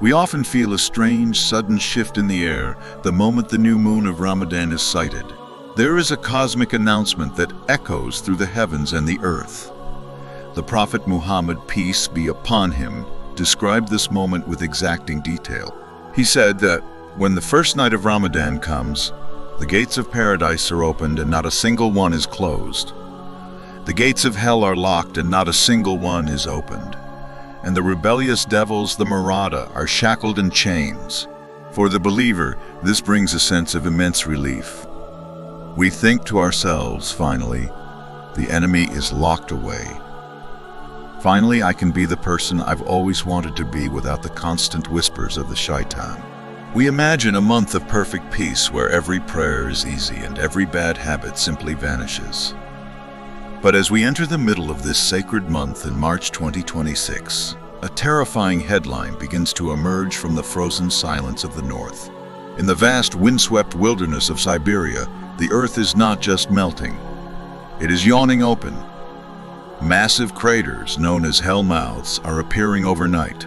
We often feel a strange, sudden shift in the air the moment the new moon of Ramadan is sighted. There is a cosmic announcement that echoes through the heavens and the earth. The Prophet Muhammad, peace be upon him, described this moment with exacting detail. He said that when the first night of Ramadan comes, the gates of paradise are opened and not a single one is closed. The gates of hell are locked and not a single one is opened. And the rebellious devils, the marada, are shackled in chains. For the believer, this brings a sense of immense relief. We think to ourselves, finally, the enemy is locked away. Finally, I can be the person I've always wanted to be without the constant whispers of the shaitan. We imagine a month of perfect peace where every prayer is easy and every bad habit simply vanishes. But as we enter the middle of this sacred month in March 2026, a terrifying headline begins to emerge from the frozen silence of the north. In the vast windswept wilderness of Siberia, the earth is not just melting. It is yawning open. Massive craters known as hell mouths are appearing overnight.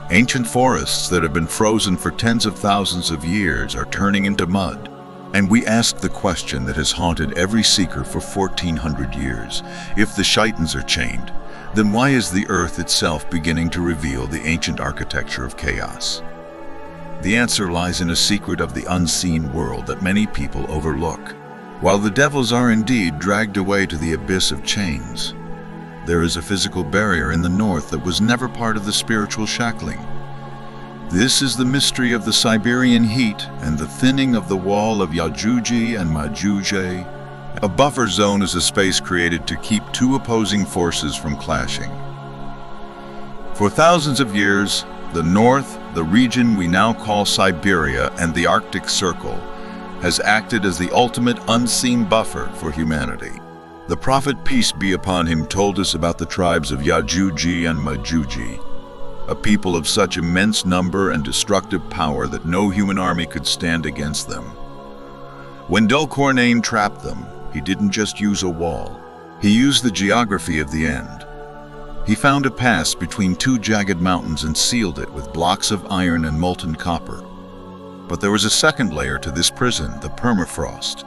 Ancient forests that have been frozen for tens of thousands of years are turning into mud. And we ask the question that has haunted every seeker for 1400 years. If the shaitans are chained, then why is the earth itself beginning to reveal the ancient architecture of chaos? The answer lies in a secret of the unseen world that many people overlook. While the devils are indeed dragged away to the abyss of chains, there is a physical barrier in the north that was never part of the spiritual shackling. This is the mystery of the Siberian heat and the thinning of the wall of Yajuj and Majuj. A buffer zone is a space created to keep two opposing forces from clashing. For thousands of years, the north, the region we now call Siberia, and the Arctic Circle, has acted as the ultimate unseen buffer for humanity. The Prophet, peace be upon him, told us about the tribes of Yajuj and Majuj, a people of such immense number and destructive power that no human army could stand against them. When Dulcornain trapped them, he didn't just use a wall. He used the geography of the end. He found a pass between two jagged mountains and sealed it with blocks of iron and molten copper. But there was a second layer to this prison, the permafrost.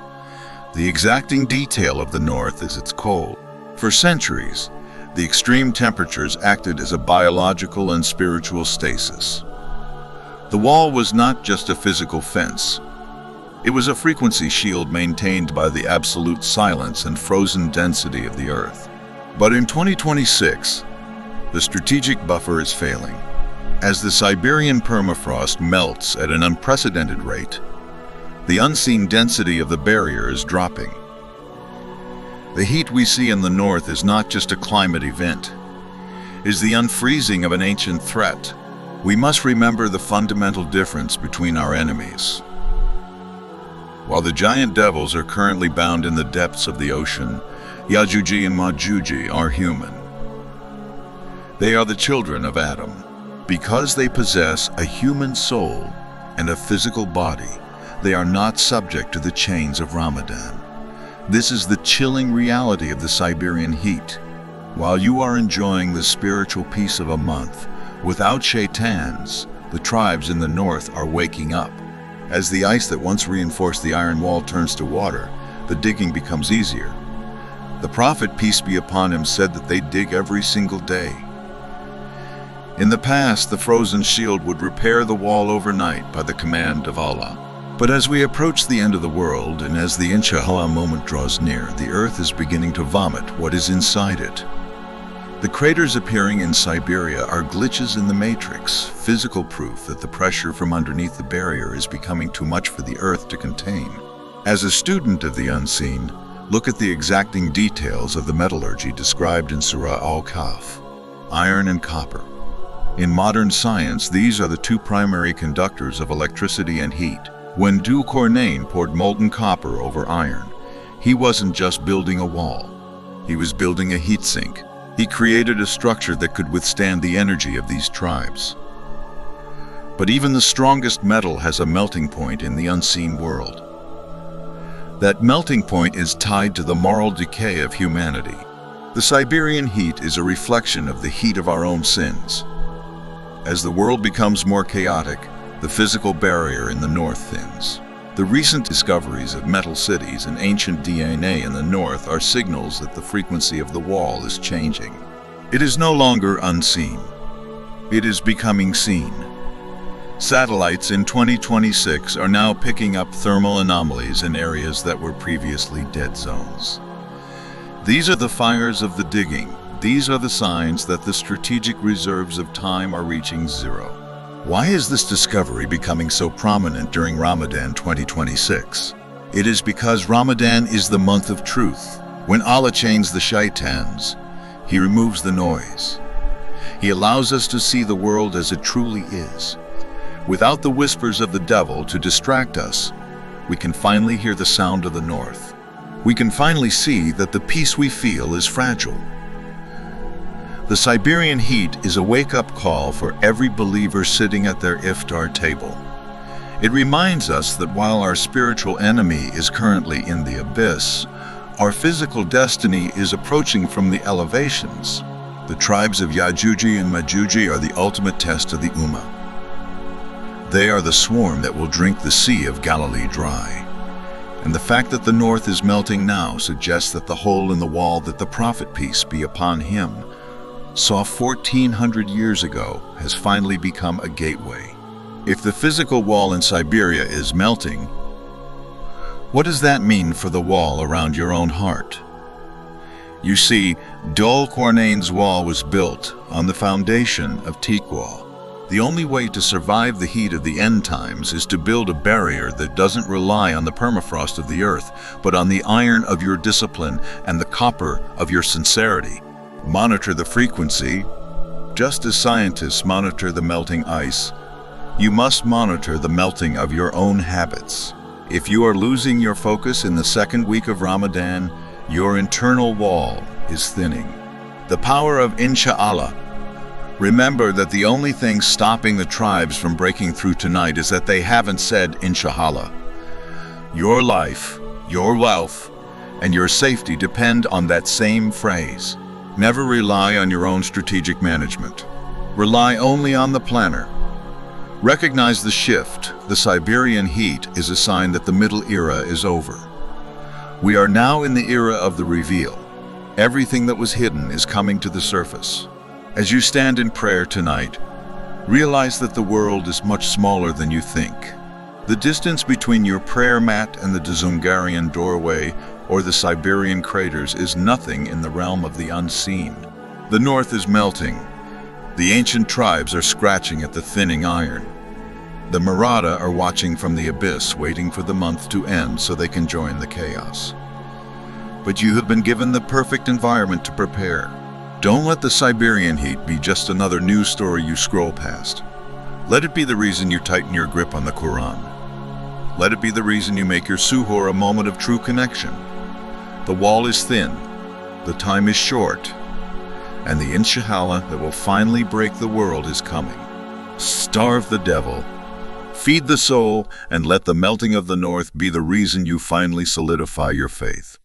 The exacting detail of the north is its cold. For centuries, the extreme temperatures acted as a biological and spiritual stasis. The wall was not just a physical fence. It was a frequency shield maintained by the absolute silence and frozen density of the earth. But in 2026, the strategic buffer is failing. As the Siberian permafrost melts at an unprecedented rate, the unseen density of the barrier is dropping. The heat we see in the north is not just a climate event. It is the unfreezing of an ancient threat. We must remember the fundamental difference between our enemies. While the giant devils are currently bound in the depths of the ocean, Yajuj and Majuj are human. They are the children of Adam. Because they possess a human soul and a physical body, they are not subject to the chains of Ramadan. This is the chilling reality of the Siberian heat. While you are enjoying the spiritual peace of a month, without shaitans, the tribes in the north are waking up. As the ice that once reinforced the iron wall turns to water, the digging becomes easier. The Prophet, peace be upon him, said that they dig every single day. In the past, the frozen shield would repair the wall overnight by the command of Allah. But as we approach the end of the world, and as the Inshallah moment draws near, the earth is beginning to vomit what is inside it. The craters appearing in Siberia are glitches in the matrix, physical proof that the pressure from underneath the barrier is becoming too much for the earth to contain. As a student of the unseen, look at the exacting details of the metallurgy described in Surah Al-Kahf: iron and copper. In modern science, these are the two primary conductors of electricity and heat. When Dulcornain poured molten copper over iron, he wasn't just building a wall. He was building a heat sink. He created a structure that could withstand the energy of these tribes. But even the strongest metal has a melting point in the unseen world. That melting point is tied to the moral decay of humanity. The Siberian heat is a reflection of the heat of our own sins. As the world becomes more chaotic, the physical barrier in the north thins. The recent discoveries of metal cities and ancient DNA in the north are signals that the frequency of the wall is changing. It is no longer unseen. It is becoming seen. Satellites in 2026 are now picking up thermal anomalies in areas that were previously dead zones. These are the fires of the digging. These are the signs that the strategic reserves of time are reaching zero. Why is this discovery becoming so prominent during Ramadan 2026? It is because Ramadan is the month of truth. When Allah chains the shaitans, He removes the noise. He allows us to see the world as it truly is. Without the whispers of the devil to distract us, we can finally hear the sound of the north. We can finally see that the peace we feel is fragile. The Siberian heat is a wake-up call for every believer sitting at their iftar table. It reminds us that while our spiritual enemy is currently in the abyss, our physical destiny is approaching from the elevations. The tribes of Yajuj and Majuj are the ultimate test of the Ummah. They are the swarm that will drink the Sea of Galilee dry. And the fact that the north is melting now suggests that the hole in the wall that the prophet, peace be upon him, saw 1400 years ago has finally become a gateway. If the physical wall in Siberia is melting, what does that mean for the wall around your own heart? You see, Dol Cornain's wall was built on the foundation of Teak-wall. The only way to survive the heat of the end times is to build a barrier that doesn't rely on the permafrost of the earth, but on the iron of your discipline and the copper of your sincerity. Monitor the frequency. Just as scientists monitor the melting ice, you must monitor the melting of your own habits. If you are losing your focus in the second week of Ramadan, your internal wall is thinning. The power of Insha'Allah. Remember that the only thing stopping the tribes from breaking through tonight is that they haven't said Insha'Allah. Your life, your wealth, and your safety depend on that same phrase. Never rely on your own strategic management. Rely only on the planner. Recognize the shift. The Siberian heat is a sign that the Middle Era is over. We are now in the era of the reveal. Everything that was hidden is coming to the surface. As you stand in prayer tonight, realize that the world is much smaller than you think. The distance between your prayer mat and the Dzungarian doorway or the Siberian craters is nothing in the realm of the unseen. The north is melting. The ancient tribes are scratching at the thinning iron. The Marada are watching from the abyss, waiting for the month to end so they can join the chaos. But you have been given the perfect environment to prepare. Don't let the Siberian heat be just another news story you scroll past. Let it be the reason you tighten your grip on the Quran. Let it be the reason you make your suhoor a moment of true connection. The wall is thin, the time is short, and the Insha'Allah that will finally break the world is coming. Starve the devil, feed the soul, and let the melting of the north be the reason you finally solidify your faith.